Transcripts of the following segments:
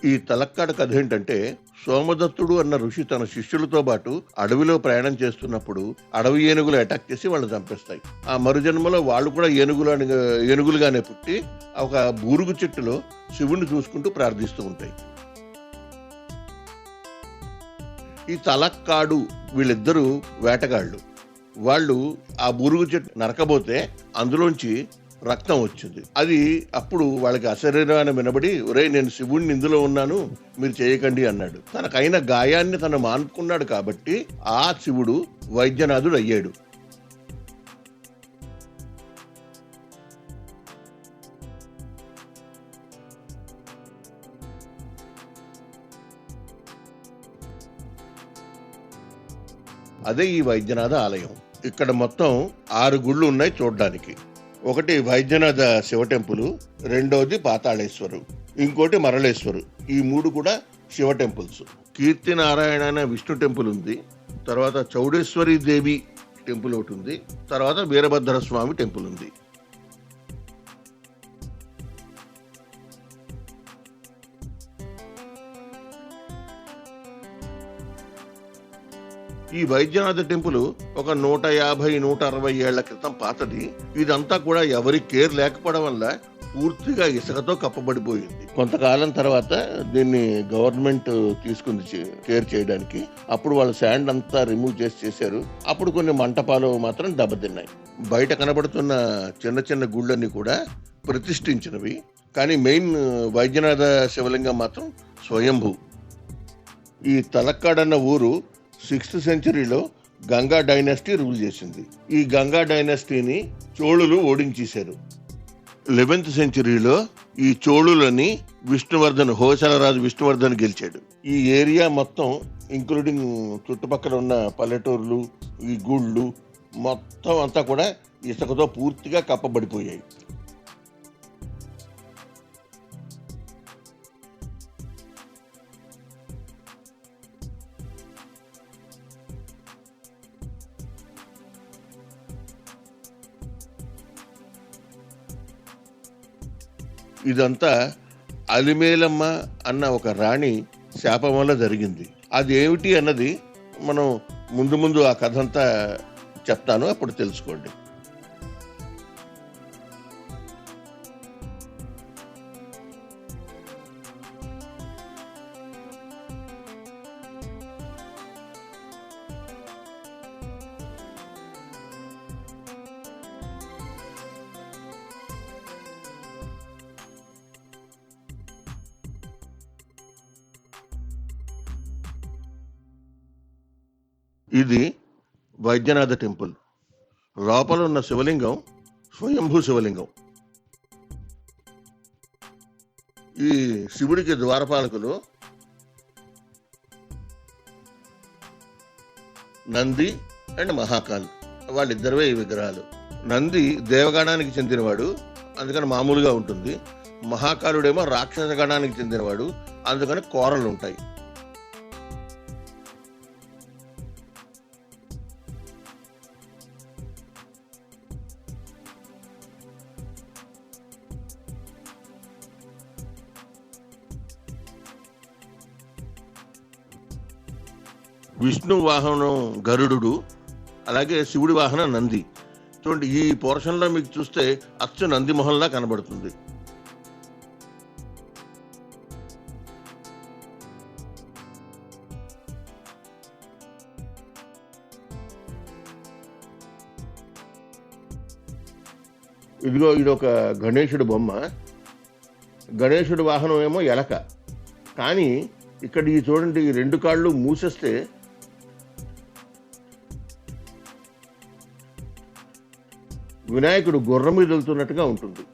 ఈ తలక్కాడ కథ ఏంటంటే, సోమదత్తుడు అన్న ఋషి తన శిష్యులతో పాటు అడవిలో ప్రయాణం చేస్తున్నప్పుడు అడవి ఏనుగులు అటాక్ చేసి వాళ్ళని చంపేస్తాయి. ఆ మరుజన్మలో వాళ్ళు కూడా ఏనుగులుగానే పుట్టి ఒక బూరుగు చెట్టులో శివుణ్ణి చూసుకుంటూ ప్రార్థిస్తూ ఉంటాయి. ఈ తలక్కాడు వీళ్ళిద్దరూ వేటగాళ్ళు. వాళ్ళు ఆ బూరుగు చెట్టు నరకబోతే అందులోంచి రక్తం వచ్చింది. అది అప్పుడు వాళ్ళకి అశరీరాన్ని వినబడి, ఒరే నేను శివుణ్ణి ఇందులో ఉన్నాను, మీరు చేయకండి అన్నాడు. తనకైన గాయాన్ని తను మానుకున్నాడు కాబట్టి ఆ శివుడు వైద్యనాథుడు అయ్యాడు. అదే ఈ వైద్యనాథ ఆలయం. ఇక్కడ మొత్తం 6 గుళ్ళు ఉన్నాయి చూడడానికి. ఒకటి వైద్యనాథ శివ టెంపుల్, రెండోది పాతాళేశ్వరు, ఇంకోటి మరళేశ్వరు. ఈ 3 కూడా శివ టెంపుల్స్. కీర్తి నారాయణ అనే విష్ణు టెంపుల్ ఉంది. తర్వాత చౌడేశ్వరి దేవి టెంపుల్ ఒకటి ఉంది. తర్వాత వీరభద్ర స్వామి టెంపుల్ ఉంది. ఈ వైద్యనాథ టెంపుల్ ఒక 150-160 ఏళ్ల క్రితం పాతది. ఇదంతా కూడా ఎవరి కేర్ లేకపోవడం వల్ల పూర్తిగా ఇసుకతో కప్పబడిపోయింది. కొంతకాలం తర్వాత దీన్ని గవర్నమెంట్ తీసుకుంది కేర్ చేయడానికి. అప్పుడు వాళ్ళు శాండ్ అంతా రిమూవ్ చేశారు. అప్పుడు కొన్ని మంటపాలు మాత్రం దెబ్బతిన్నాయి. బయట కనబడుతున్న చిన్న చిన్న గుళ్ళన్నీ కూడా ప్రతిష్ఠించినవి. కానీ మెయిన్ వైద్యనాథ శివలింగం మాత్రం స్వయంభూ. ఈ తలక్కాడన్న ఊరు 6th సెంచరీలో గంగా డైనాసిటీ రూల్ చేసింది. ఈ గంగా డైనాసిటీని చోళులు ఓడించేశారు. 11th సెంచరీలో ఈ చోళులని హోయసలరాజు విష్ణువర్ధన్ గెలిచాడు. ఈ ఏరియా మొత్తం ఇంక్లూడింగ్ చుట్టుపక్కల ఉన్న పల్లెటూర్లు, ఈ గుళ్ళు మొత్తం అంతా కూడా ఇసుకతో పూర్తిగా కప్పబడిపోయాయి. ఇదంతా అలిమేలమ్మ అన్న ఒక రాణి శాపం వల్ల జరిగింది. అది ఏమిటి అన్నది మనం ముందు ఆ కథ అంతా చెప్తాను, అప్పుడు తెలుసుకోండి. ఇది వైద్యనాథ టెంపుల్. లోపల ఉన్న శివలింగం స్వయంభూ శివలింగం. ఈ శివుడికి ద్వారపాలకులు నంది అండ్ మహాకాల్, వాళ్ళిద్దరివే ఈ విగ్రహాలు. నంది దేవగణానికి చెందినవాడు, అందుకని మామూలుగా ఉంటుంది. మహాకాలుడేమో రాక్షస గణానికి చెందినవాడు, అందుకని కోరలు ఉంటాయి. విష్ణు వాహనం గరుడు, అలాగే శివుడి వాహనం నంది. చూడండి, ఈ పోర్షన్లో మీకు చూస్తే అచ్చు నంది మొహంలా కనబడుతుంది. ఇదిగో ఇదొక గణేశుడి బొమ్మ. గణేశుడి వాహనం ఏమో ఎలక. కానీ ఇక్కడ ఈ చూడండి, ఈ 2 కాళ్ళు మూసేస్తే వినాయకుడు గుర్రం మీద వెళ్తున్నట్టుగా ఉంటుంది.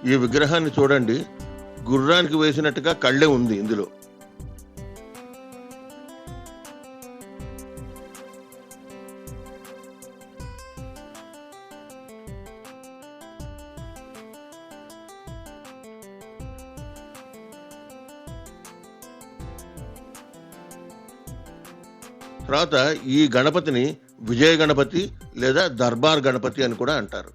ఈ విగ్రహాన్ని చూడండి, గుర్రానికి వేసినట్టుగా కళ్ళే ఉంది ఇందులో. తర్వాత ఈ గణపతిని విజయ గణపతి లేదా దర్బార్ గణపతి అని కూడా అంటారు.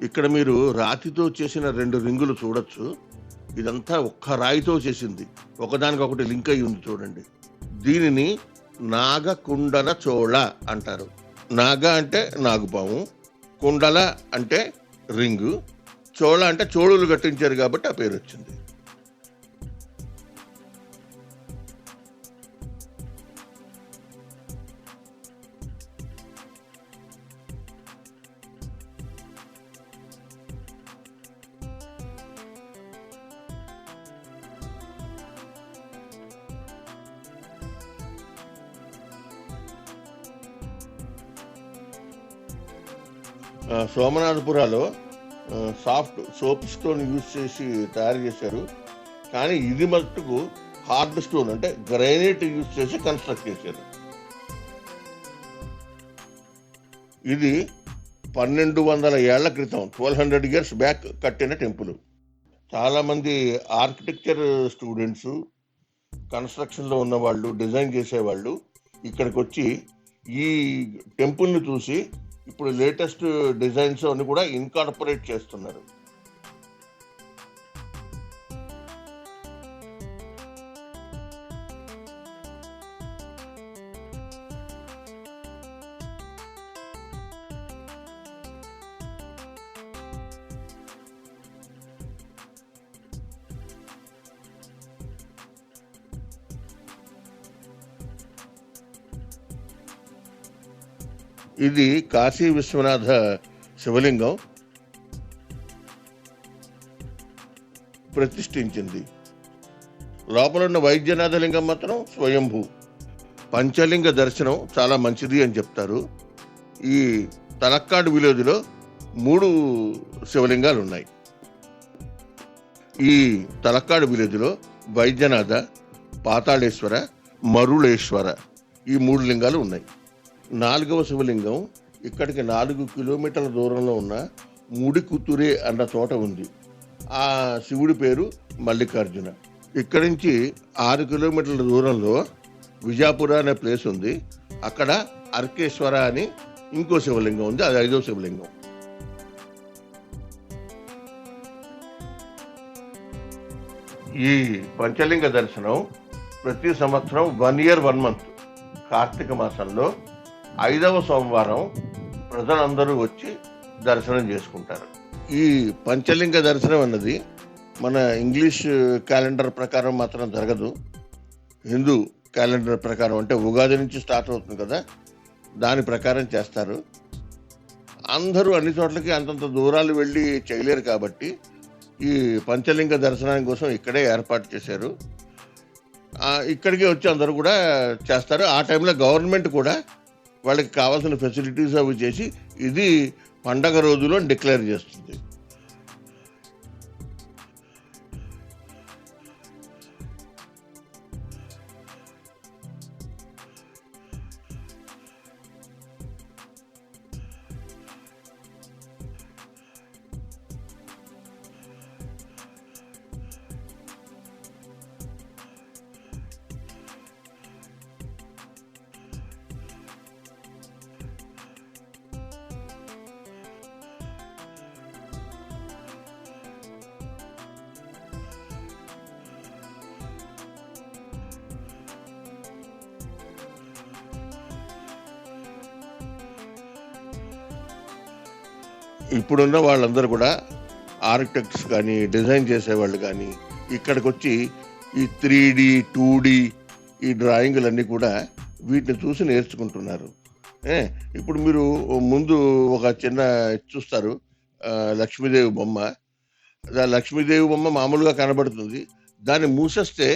ఇక్కడ మీరు రాతితో చేసిన 2 రింగులు చూడొచ్చు. ఇదంతా ఒక్క రాయితో చేసింది. ఒకదానికొకటి లింక్ అయ్యి ఉంది చూడండి. దీనిని నాగకుండల చోళ అంటారు. నాగ అంటే నాగుపాము, కుండల అంటే రింగు, చోళ అంటే చోళులు కట్టించారు కాబట్టి ఆ పేరు వచ్చింది. సోమనాథపురాలో సాఫ్ట్ సోప్ స్టోన్ యూజ్ చేసి తయారు చేశారు. కానీ ఇది మట్టుకు హార్డ్ స్టోన్ అంటే గ్రైనైట్ యూజ్ చేసి కన్స్ట్రక్ట్ చేశారు. ఇది 1200 ఏళ్ల క్రితం 1200 ఇయర్స్ బ్యాక్ కట్టిన టెంపుల్. చాలామంది ఆర్కిటెక్చర్ స్టూడెంట్స్, కన్స్ట్రక్షన్లో ఉన్నవాళ్ళు, డిజైన్ చేసేవాళ్ళు ఇక్కడికి వచ్చి ఈ టెంపుల్ని చూసి ఇప్పుడు లేటెస్ట్ డిజైన్స్ అన్ని కూడా ఇన్కార్పొరేట్ చేస్తున్నారు. ఇది కాశీ విశ్వనాథ శివలింగం ప్రతిష్ఠించింది. లోపల ఉన్న వైద్యనాథ లింగం మాత్రం స్వయంభూ. పంచలింగ దర్శనం చాలా మంచిది అని చెప్తారు. ఈ తలక్కాడు విలేజ్లో 3 శివలింగాలు ఉన్నాయి. ఈ తలక్కాడు విలేజ్లో వైద్యనాథ, పాతాళేశ్వర, మరుళేశ్వర ఈ 3 లింగాలు ఉన్నాయి. 4వ శివలింగం ఇక్కడికి 4 కిలోమీటర్ల దూరంలో ఉన్న ముడికుతురే అన్న చోట ఉంది. ఆ శివుడి పేరు మల్లికార్జున. ఇక్కడి నుంచి 6 కిలోమీటర్ల దూరంలో విజాపుర అనే ప్లేస్ ఉంది. అక్కడ అర్కేశ్వర అని ఇంకో శివలింగం ఉంది. అది 5వ శివలింగం. ఈ పంచలింగ దర్శనం ప్రతి సంవత్సరం 1 year 1 month కార్తీక మాసంలో 5వ సోమవారం ప్రజలందరూ వచ్చి దర్శనం చేసుకుంటారు. ఈ పంచలింగ దర్శనం అన్నది మన ఇంగ్లీష్ క్యాలెండర్ ప్రకారం మాత్రం జరగదు. హిందూ క్యాలెండర్ ప్రకారం అంటే ఉగాది నుంచి స్టార్ట్ అవుతుంది కదా, దాని ప్రకారం చేస్తారు. అందరూ అన్ని చోట్లకి అంతంత దూరాలు వెళ్ళి చేయలేరు కాబట్టి ఈ పంచలింగ దర్శనం కోసం ఇక్కడే ఏర్పాటు చేశారు. ఇక్కడికి వచ్చి అందరూ కూడా చేస్తారు. ఆ టైంలో గవర్నమెంట్ కూడా వాళ్ళకి కావాల్సిన ఫెసిలిటీస్ అవి చేసి ఇది పండగ రోజులో డిక్లేర్ చేస్తుంది. ఇప్పుడున్న వాళ్ళందరూ కూడా ఆర్కిటెక్ట్స్ కానీ డిజైన్ చేసేవాళ్ళు కానీ ఇక్కడికి వచ్చి ఈ 3D 2D ఈ డ్రాయింగులన్నీ కూడా వీటిని చూసి నేర్చుకుంటున్నారు. ఇప్పుడు మీరు ముందు ఒక చిన్న చూస్తారు, లక్ష్మీదేవి బొమ్మ. లక్ష్మీదేవి బొమ్మ మామూలుగా కనబడుతుంది. దాన్ని మూసేస్తే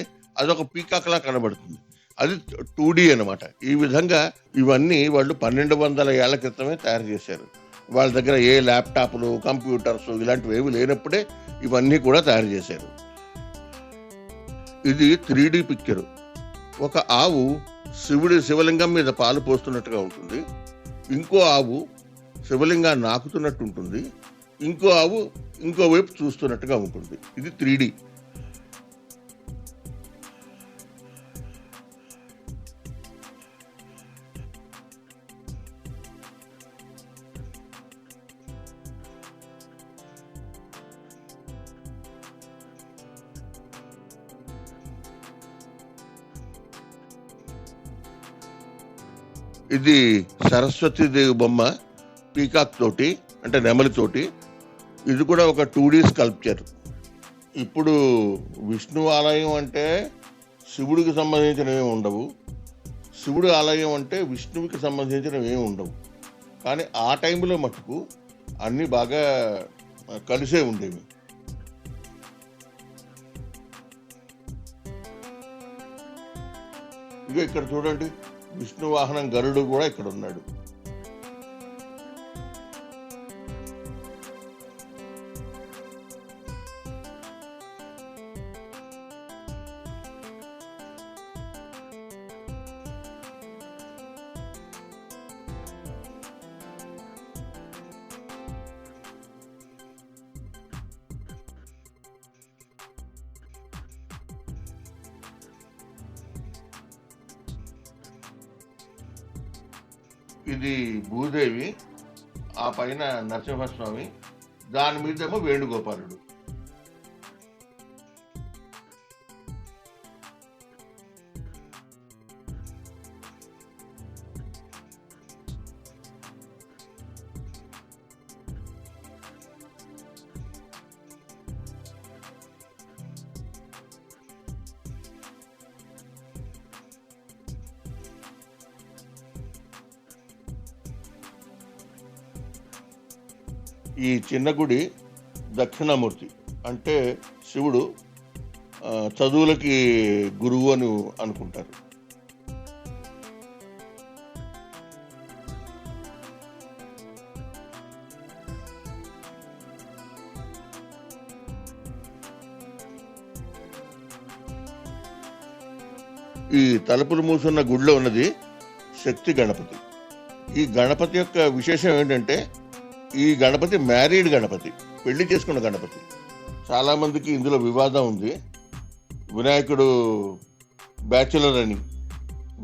అదొక పీకాక్లా కనబడుతుంది. అది 2D అనమాట. ఈ విధంగా ఇవన్నీ వాళ్ళు 1200 ఏళ్ల క్రితమే తయారు చేశారు. వాళ్ళ దగ్గర ఏ ల్యాప్టాప్లు, కంప్యూటర్స్ ఇలాంటివి ఏవి లేనప్పుడే ఇవన్నీ కూడా తయారు చేశారు. ఇది 3D పిక్చరు. ఒక ఆవు శివలింగం మీద పాలు పోస్తున్నట్టుగా ఉంటుంది. ఇంకో ఆవు శివలింగాన్ని నాకుతున్నట్టు ఉంటుంది. ఇంకో ఆవు ఇంకోవైపు చూస్తున్నట్టుగా ఉంటుంది. ఇది 3D. ఇది సరస్వతీదేవి బొమ్మ, పీకాక్ తోటి, అంటే నెమలితోటి. ఇది కూడా ఒక 2D స్కల్ప్చర్. ఇప్పుడు విష్ణు ఆలయం అంటే శివుడికి సంబంధించినవి ఉండవు, శివుడి ఆలయం అంటే విష్ణువుకి సంబంధించినవి ఏమి ఉండవు. కానీ ఆ టైంలో మటుకు అన్నీ బాగా కలిసే ఉండేవి. ఇక ఇక్కడ చూడండి, విష్ణు వాహనం గరుడు కూడా ఇక్కడ ఉన్నాడు. ఇది భూదేవి, ఆ పైన నరసింహస్వామి, దాని మీదేమో వేణుగోపాలుడు. ఈ చిన్న గుడి దక్షిణామూర్తి, అంటే శివుడు చదువులకి గురువు అని అనుకుంటారు. ఈ తలుపులు మూసున్న గుడిలో ఉన్నది శక్తి గణపతి. ఈ గణపతి యొక్క విశేషం ఏంటంటే, ఈ గణపతి మ్యారీడ్ గణపతి, పెళ్లి చేసుకున్న గణపతి. చాలా మందికి ఇందులో వివాదం ఉంది. వినాయకుడు బ్యాచులర్ అని,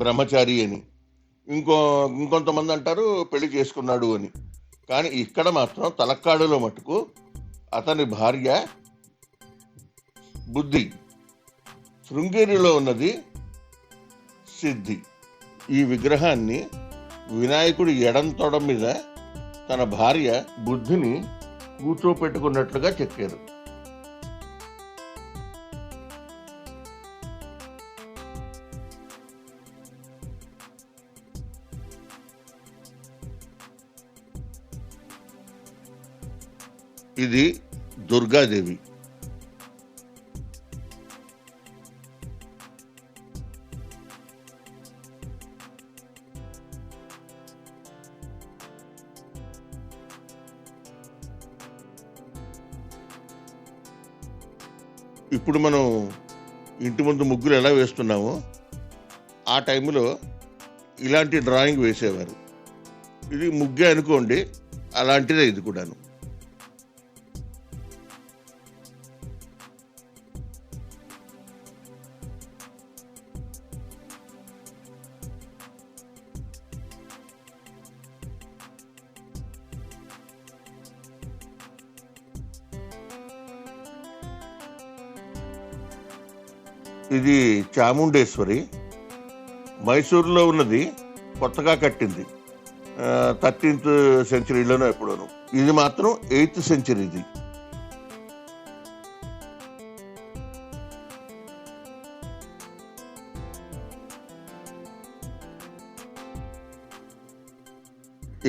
బ్రహ్మచారి అని, ఇంకొంతమంది అంటారు పెళ్లి చేసుకున్నాడు అని. కానీ ఇక్కడ మాత్రం తలక్కాడులో మటుకు అతని భార్య బుద్ధి, శృంగేరిలో ఉన్నది సిద్ధి. ఈ విగ్రహాన్ని వినాయకుడి ఎడం తొడ మీద తన భార్య బుద్ధిని కూర్చోపెట్టుకున్నట్లుగా చెక్కారు. ఇది దుర్గాదేవి. ఇప్పుడు మనం ఇంటి ముందు ముగ్గులు ఎలా వేస్తున్నామో ఆ టైంలో ఇలాంటి డ్రాయింగ్ వేసేవారు. ఇది ముగ్గే అనుకోండి, అలాంటిదే ఇది కూడాను. ఇది చాముండేశ్వరి, మైసూరులో ఉన్నది, కొత్తగా కట్టింది, 13th సెంచరీలోనో ఎప్పుడోను. ఇది మాత్రం 8th సెంచరీది.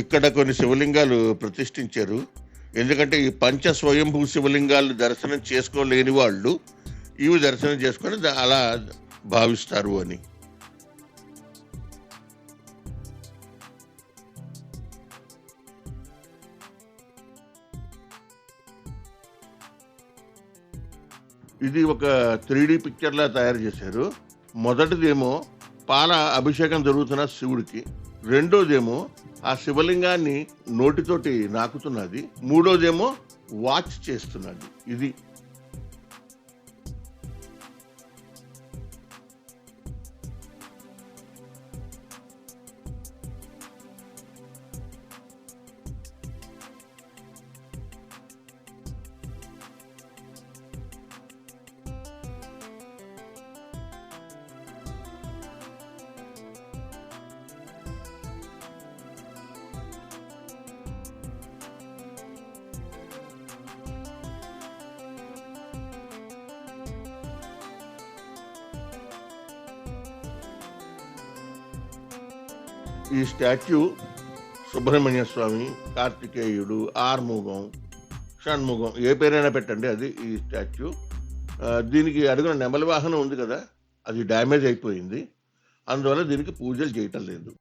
ఇక్కడ కొన్ని శివలింగాలు ప్రతిష్ఠించారు. ఎందుకంటే ఈ పంచ స్వయంభూ శివలింగాలు దర్శనం చేసుకోలేని వాళ్ళు ఇవి దర్శనం చేసుకొని అలా భావిస్తారు అని. ఇది ఒక 3D పిక్చర్లా తయారు చేశారు. మొదటిదేమో పాల అభిషేకం జరుగుతున్న శివుడికి, రెండోదేమో ఆ శివలింగాన్ని నోటితోటి నాకుతున్నది, మూడోదేమో వాచ్ చేస్తున్నది. ఇది ఈ స్టాచ్యూ సుబ్రహ్మణ్య స్వామి, కార్తికేయుడు, ఆర్ముగం, షణ్ముగం, ఏ పేరైనా పెట్టండి, అది ఈ స్టాచ్యూ. దీనికి అడుగున నెమలి వాహనం ఉంది కదా, అది డ్యామేజ్ అయిపోయింది. అందువల్ల దీనికి పూజలు చేయటం లేదు.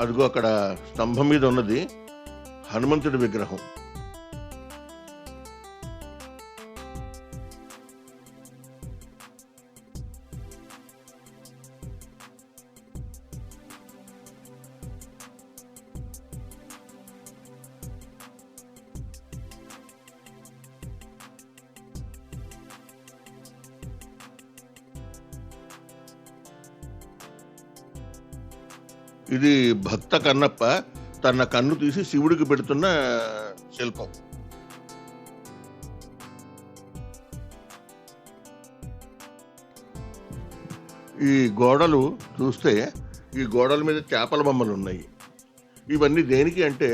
అదిగో అక్కడ స్తంభం మీద ఉన్నది హనుమంతుడి విగ్రహం. ఇది భక్త కన్నప్ప తన కన్ను తీసి శివుడికి పెడుతున్న శిల్పం. ఈ గోడలు చూస్తే ఈ గోడల మీద చేపల బొమ్మలు ఉన్నాయి. ఇవన్నీ దేనికి అంటే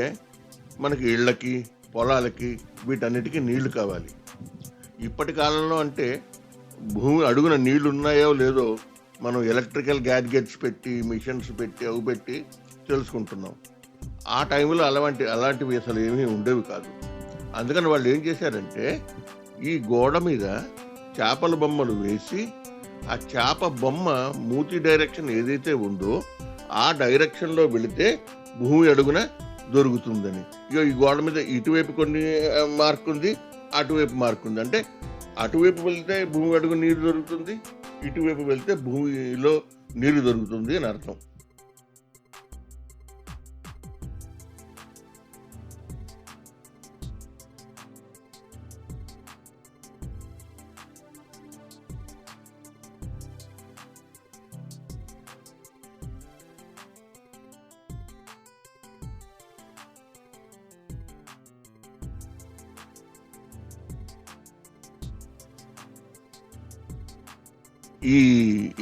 మనకి ఇళ్ళకి, పొలాలకి, వీటన్నిటికీ నీళ్లు కావాలి. ఇప్పటి కాలంలో అంటే భూమి అడుగున నీళ్లు ఉన్నాయో లేదో మనం ఎలక్ట్రికల్ గ్యాడ్గెట్స్ పెట్టి, మిషన్స్ పెట్టి, అవి పెట్టి తెలుసుకుంటున్నాం. ఆ టైంలో అలాంటివి అసలు ఏమీ ఉండేవి కాదు. అందుకని వాళ్ళు ఏం చేశారంటే ఈ గోడ మీద చేపల బొమ్మలు వేసి ఆ చేప బొమ్మ మూతి డైరెక్షన్ ఏదైతే ఉందో ఆ డైరెక్షన్లో వెళితే భూమి అడుగున దొరుకుతుందని. ఇక ఈ గోడ మీద ఇటువైపు కొన్ని మార్క్ ఉంది, అటువైపు మార్క్ ఉంది. అంటే అటువైపు వెళ్తే భూమి అడుగు నీరు దొరుకుతుంది, ఇటువైపు వెళ్తే భూమిలో నీరు దొరుకుతుంది అని అర్థం.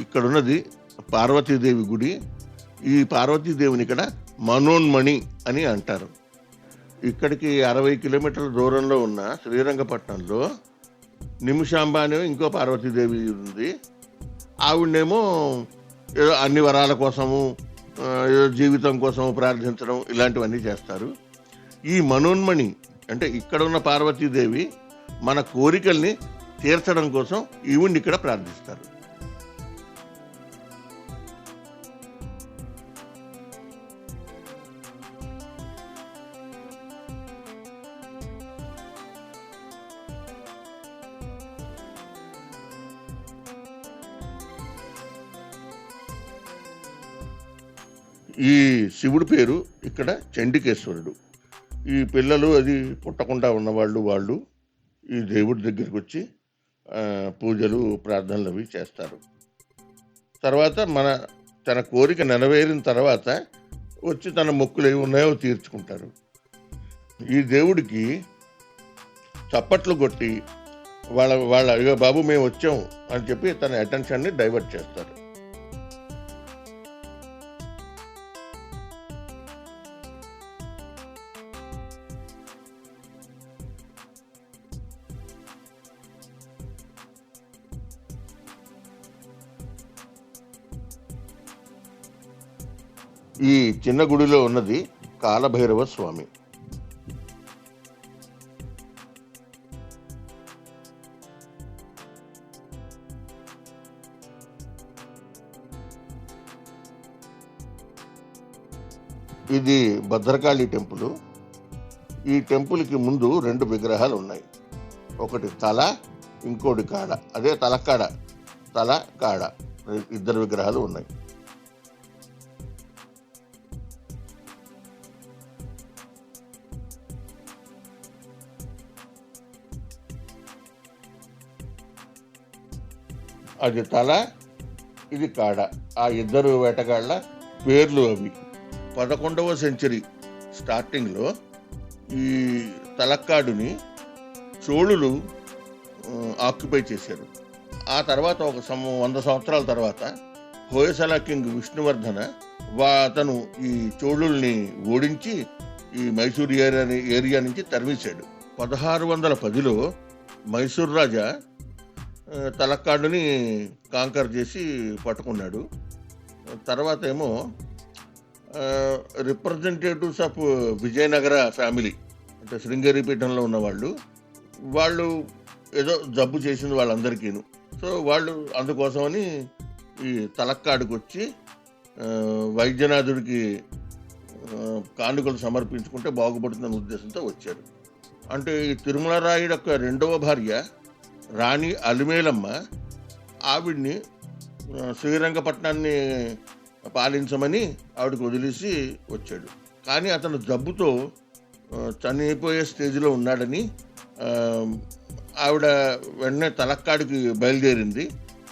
ఇక్కడ ఉన్నది పార్వతీదేవి గుడి. ఈ పార్వతీదేవిని ఇక్కడ మనోన్మణి అని అంటారు. ఇక్కడికి 60 కిలోమీటర్ల దూరంలో ఉన్న శ్రీరంగపట్నంలో నిమిషాంబ అనే ఇంకో పార్వతీదేవి ఉంది. ఆవిడనేమో ఏదో అన్ని వరాల కోసము, ఏదో జీవితం కోసము ప్రార్థించడం, ఇలాంటివన్నీ చేస్తారు. ఈ మనోన్మణి అంటే ఇక్కడ ఉన్న పార్వతీదేవి మన కోరికల్ని తీర్చడం కోసం ఈవిడ్ని ఇక్కడ ప్రార్థిస్తారు. ఈ శివుడి పేరు ఇక్కడ చండికేశ్వరుడు. ఈ పిల్లలు అది పుట్టకుండా ఉన్నవాళ్ళు వాళ్ళు ఈ దేవుడి దగ్గరికి వచ్చి పూజలు, ప్రార్థనలు అవి చేస్తారు. తర్వాత తన కోరిక నెరవేరిన తర్వాత వచ్చి తన మొక్కులు ఏమి ఉన్నాయో తీర్చుకుంటారు. ఈ దేవుడికి చప్పట్లు కొట్టి వాళ్ళ అయ్యో బాబు మేము వచ్చాం అని చెప్పి తన అటెన్షన్ని డైవర్ట్ చేస్తారు. ఈ చిన్న గుడిలో ఉన్నది కాలభైరవ స్వామి. ఇది భద్రకాళి టెంపుల్. ఈ టెంపుల్కి ముందు 2 విగ్రహాలు ఉన్నాయి. ఒకటి తల, ఇంకోటి కాడ. అదే తలకాడ, తల కాడ, 2 విగ్రహాలు ఉన్నాయి. అది తల, ఇది కాడ. ఆ 2 వేటగాళ్ళ పేర్లు అవి. 11వ సెంచరీ స్టార్టింగ్లో ఈ తలక్కాడుని చోళులు ఆక్యుపై చేశారు. ఆ తర్వాత ఒక 100 సంవత్సరాల తర్వాత హోయసల కింగ్ విష్ణువర్ధన అతను ఈ చోళుల్ని ఓడించి ఈ మైసూర్ ఏరియా నుంచి తరిమేశాడు. 1610లో మైసూర్ రాజా తలక్కాడుని కాంకర్ చేసి పట్టుకున్నాడు. తర్వాత ఏమో రిప్రజెంటేటివ్స్ ఆఫ్ విజయనగర ఫ్యామిలీ, అంటే శృంగేరిపీఠంలో ఉన్న వాళ్ళు ఏదో జబ్బు చేసింది వాళ్ళందరికీను. సో వాళ్ళు అందుకోసమని ఈ తలక్కాడుకు వచ్చి వైద్యనాథుడికి కానుకలు సమర్పించుకుంటే బాగుపడుతుందన్న ఉద్దేశంతో వచ్చారు. అంటే ఈ తిరుమల రాయుడు యొక్క రెండవ భార్య రాణి అలిమేలమ్మ ఆవిడ్ని శ్రీరంగపట్నాన్ని పాలించమని ఆవిడకి వదిలేసి వచ్చాడు. కానీ అతను జబ్బుతో చనిపోయే స్టేజ్లో ఉన్నాడని ఆవిడ వెంటనే తలక్కాడికి బయలుదేరింది.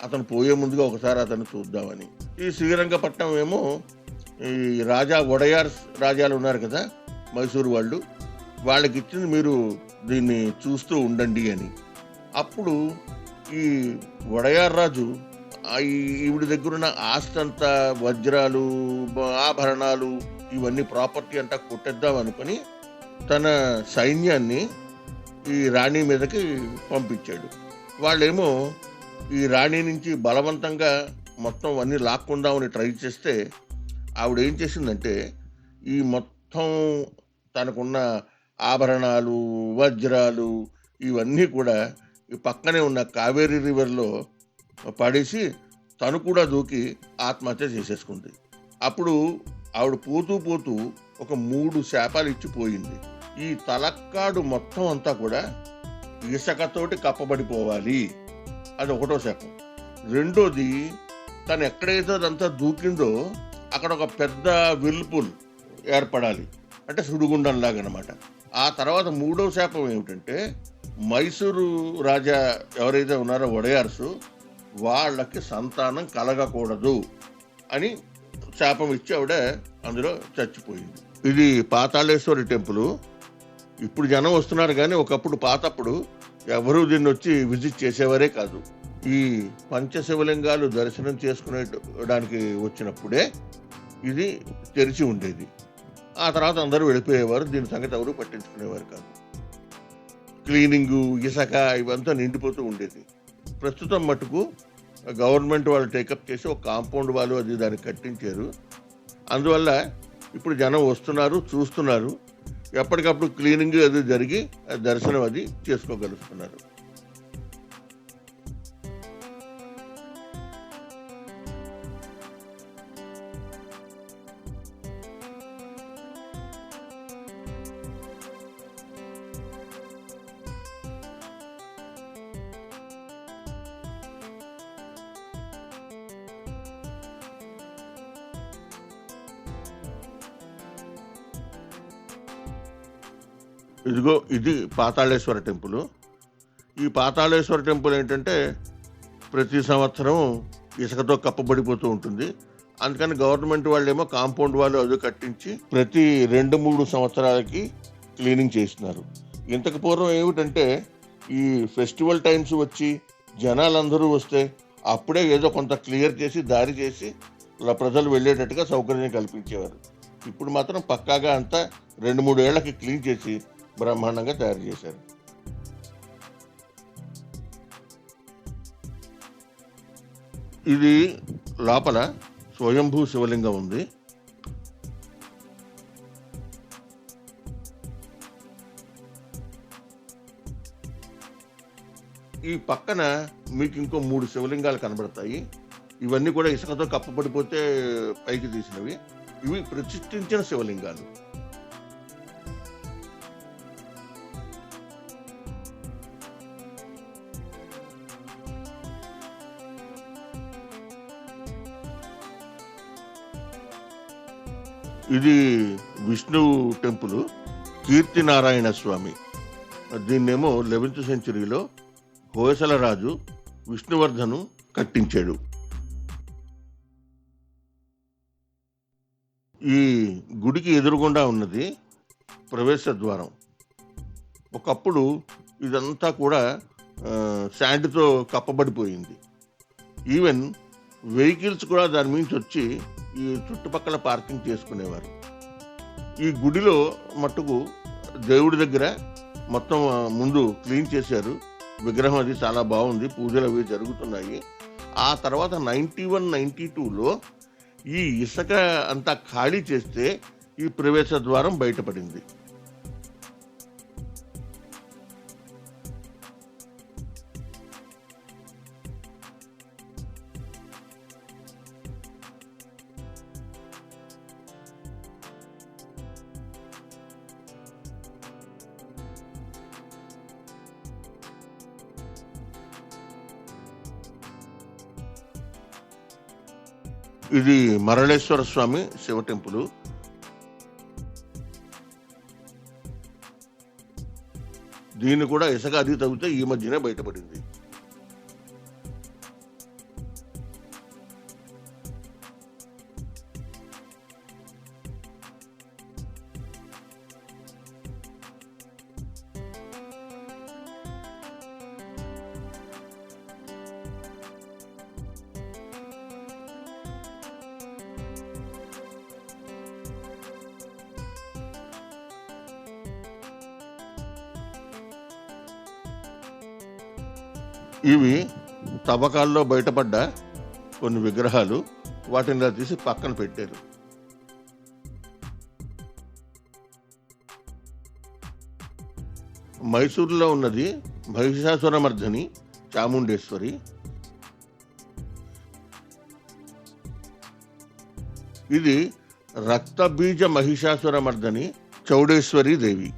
అతను పోయే ముందుగా ఒకసారి అతను చూద్దామని. ఈ శ్రీరంగపట్నం ఏమో ఈ ఒడయార్ రాజాలు ఉన్నారు కదా మైసూరు వాళ్ళు, వాళ్ళకి ఇచ్చింది మీరు దీన్ని చూస్తూ ఉండండి అని. అప్పుడు ఈ ఒడయార్ రాజు ఈవిడ దగ్గర ఉన్న ఆస్తి అంతా, వజ్రాలు, ఆభరణాలు, ఇవన్నీ ప్రాపర్టీ అంతా కొట్టేద్దాం అనుకుని తన సైన్యాన్ని ఈ రాణి మీదకి పంపించాడు. వాళ్ళేమో ఈ రాణి నుంచి బలవంతంగా మొత్తం అన్నీ లాక్కుందామని ట్రై చేస్తే ఆవిడ ఏం చేసిందంటే ఈ మొత్తం తనకున్న ఆభరణాలు, వజ్రాలు ఇవన్నీ కూడా ఈ పక్కనే ఉన్న కావేరీ రివర్లో పడేసి తను కూడా దూకి ఆత్మహత్య చేసేసుకుంది. అప్పుడు ఆవిడ పోతూ ఒక 3 శాపాలు ఇచ్చిపోయింది. ఈ తలక్కాడు మొత్తం అంతా కూడా ఇసుకతోటి కప్పబడిపోవాలి, అది ఒకటో శాపం. రెండోది, తను ఎక్కడైతే అదంతా దూకిందో అక్కడ ఒక పెద్ద విల్పుల్ ఏర్పడాలి, అంటే సుడిగుండంలాగా అనమాట. ఆ తర్వాత 3వ శాపం ఏమిటంటే మైసూరు రాజా ఎవరైతే ఉన్నారో ఒడయార్సు, వాళ్ళకి సంతానం కలగకూడదు అని శాపం ఇచ్చి ఆవిడ అందులో చచ్చిపోయింది. ఇది పాతాళేశ్వరి టెంపుల్. ఇప్పుడు జనం వస్తున్నారు కానీ ఒకప్పుడు పాతప్పుడు ఎవరూ దీన్ని వచ్చి విజిట్ చేసేవారే కాదు. ఈ పంచశివలింగాలు దర్శనం చేసుకునేడానికి వచ్చినప్పుడే ఇది తెరిచి ఉండేది. ఆ తర్వాత అందరూ వెళ్ళిపోయేవారు, దీని సంగతి ఎవరు పట్టించుకునేవారు కాదు. క్లీనింగు, ఇసుక ఇవంతా నిండిపోతూ ఉండేది. ప్రస్తుతం మటుకు గవర్నమెంట్ వాళ్ళు టేకప్ చేసి ఒక కాంపౌండ్ వాళ్ళు అది దాన్ని కట్టించారు. అందువల్ల ఇప్పుడు జనం వస్తున్నారు, చూస్తున్నారు, ఎప్పటికప్పుడు క్లీనింగ్ అది జరిగి దర్శనం అది చేసుకోగలుగుతున్నారు. ఇదిగో ఇది పాతాళేశ్వర టెంపుల్. ఈ పాతాళేశ్వర టెంపుల్ ఏంటంటే ప్రతి సంవత్సరం ఇసుకతో కప్పబడిపోతూ ఉంటుంది. అందుకని గవర్నమెంట్ వాళ్ళేమో కాంపౌండ్ వాళ్ళు అది కట్టించి ప్రతి 2-3 సంవత్సరాలకి క్లీనింగ్ చేస్తున్నారు. ఇంతకు పూర్వం ఏమిటంటే ఈ ఫెస్టివల్ టైమ్స్ వచ్చి జనాలందరూ వస్తే అప్పుడే ఏదో కొంత క్లియర్ చేసి దారి చేసి ప్రజలు వెళ్ళేటట్టుగా సౌకర్యం కల్పించేవారు. ఇప్పుడు మాత్రం పక్కాగా అంతా 2-3 ఏళ్లకి క్లీన్ చేసి బ్రహ్మాండంగా తయారు చేశారు. ఇది లోపల స్వయంభూ శివలింగం ఉంది. ఈ పక్కన మీకు ఇంకో 3 శివలింగాలు కనబడతాయి. ఇవన్నీ కూడా ఇసుకతో కప్పబడిపోతే పైకి తీసినవి. ఇవి ప్రతిష్ఠించిన శివలింగాలు. ఇది విష్ణు టెంపుల్, కీర్తినారాయణ స్వామి. దీన్నేమో 11th సెంచరీలో హోయసల రాజు విష్ణువర్ధను కట్టించాడు. ఈ గుడికి ఎదురుగుండా ఉన్నది ప్రవేశ ద్వారం. ఒకప్పుడు ఇదంతా కూడా శాండ్తో కప్పబడిపోయింది. ఈవెన్ వెహికల్స్ కూడా దాని మించి వచ్చి ఈ చుట్టుపక్కల పార్కింగ్ చేసుకునేవారు. ఈ గుడిలో మట్టుకు దేవుడి దగ్గర మొత్తం ముందు క్లీన్ చేశారు. విగ్రహం అది చాలా బాగుంది. పూజలు అవి జరుగుతున్నాయి. ఆ తర్వాత 91, 92లో ఈ ఇసుక అంతా ఖాళీ చేస్తే ఈ ప్రవేశ ద్వారం బయటపడింది. ఇది మరళేశ్వర స్వామి శివ టెంపుల్. దీన్ని కూడా ఇసుక అది తవ్వితే ఈ మధ్యనే బయటపడింది. ఇవి తవ్వకాల్లో బయటపడ్డ కొన్ని విగ్రహాలు. వాటిని ఇలా తీసి పక్కన పెట్టారు. మైసూరులో ఉన్నది మహిషాసురమర్దిని చాముండేశ్వరి. ఇది రక్తబీజ మహిషాసురమర్దిని చౌడేశ్వరి దేవి.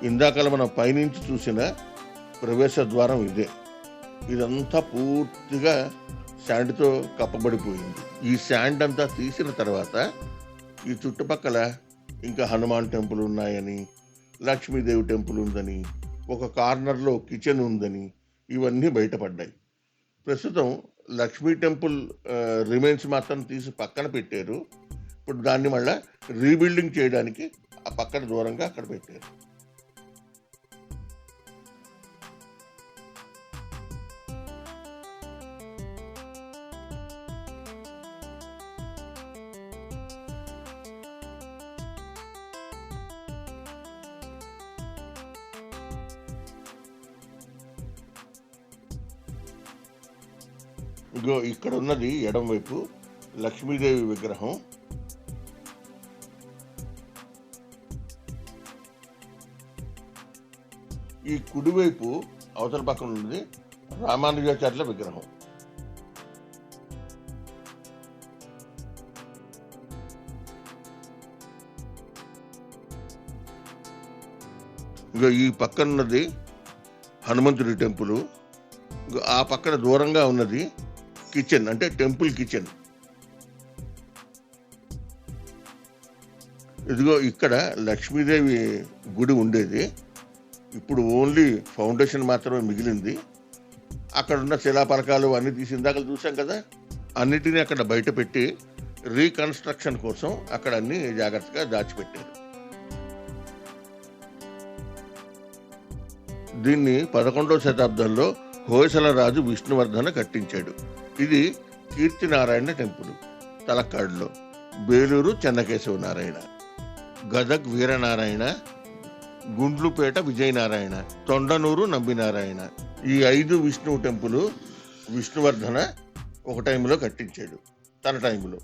ఇందాకల మనం పైనుంచి చూసిన ప్రవేశ ద్వారం ఇదే. ఇదంతా పూర్తిగా శాండ్తో కప్పబడిపోయింది. ఈ శాండ్ అంతా తీసిన తర్వాత ఈ చుట్టుపక్కల ఇంకా హనుమాన్ టెంపుల్ ఉన్నాయని, లక్ష్మీదేవి టెంపుల్ ఉందని, ఒక కార్నర్లో కిచెన్ ఉందని ఇవన్నీ బయటపడ్డాయి. ప్రస్తుతం లక్ష్మీ టెంపుల్ రిమైన్స్ మాత్రం తీసి పక్కన పెట్టారు. ఇప్పుడు దాన్ని మళ్ళీ రీబిల్డింగ్ చేయడానికి ఆ పక్కన దూరంగా అక్కడ పెట్టారు. ఇగో ఇక్కడ ఉన్నది ఎడం వైపు లక్ష్మీదేవి విగ్రహం. ఈ కుడివైపు అవతల పక్కన ఉన్నది రామానుజాచార్యుల విగ్రహం. ఇగో ఈ పక్కన ఉన్నది హనుమంతుడి టెంపుల్. ఆ పక్కన దూరంగా ఉన్నది కిచెన్, అంటే టెంపుల్ కిచెన్. ఇదిగో ఇక్కడ లక్ష్మీదేవి గుడి ఉండేది. ఇప్పుడు ఓన్లీ ఫౌండేషన్ మాత్రమే మిగిలింది. అక్కడ ఉన్న శిలాపలకాలు అన్ని తీసి ఇందాక చూసాం కదా, అన్నిటినీ అక్కడ బయట పెట్టి రీకన్స్ట్రక్షన్ కోసం అక్కడ అన్ని జాగ్రత్తగా దాచిపెట్టారు. దీన్ని 11వ శతాబ్దంలో హోయసల రాజు విష్ణువర్ధన కట్టించాడు. ఇది కీర్తినారాయణ టెంపుల్ తలక్కాడులో, బేలూరు చెన్నకేశవ నారాయణ, గదగ్ వీరనారాయణ, గుండ్లుపేట విజయనారాయణ, తొండనూరు నంబినారాయణ. ఈ 5 విష్ణువు టెంపుల్ విష్ణువర్ధన ఒక టైంలో కట్టించాడు, తన టైంలో.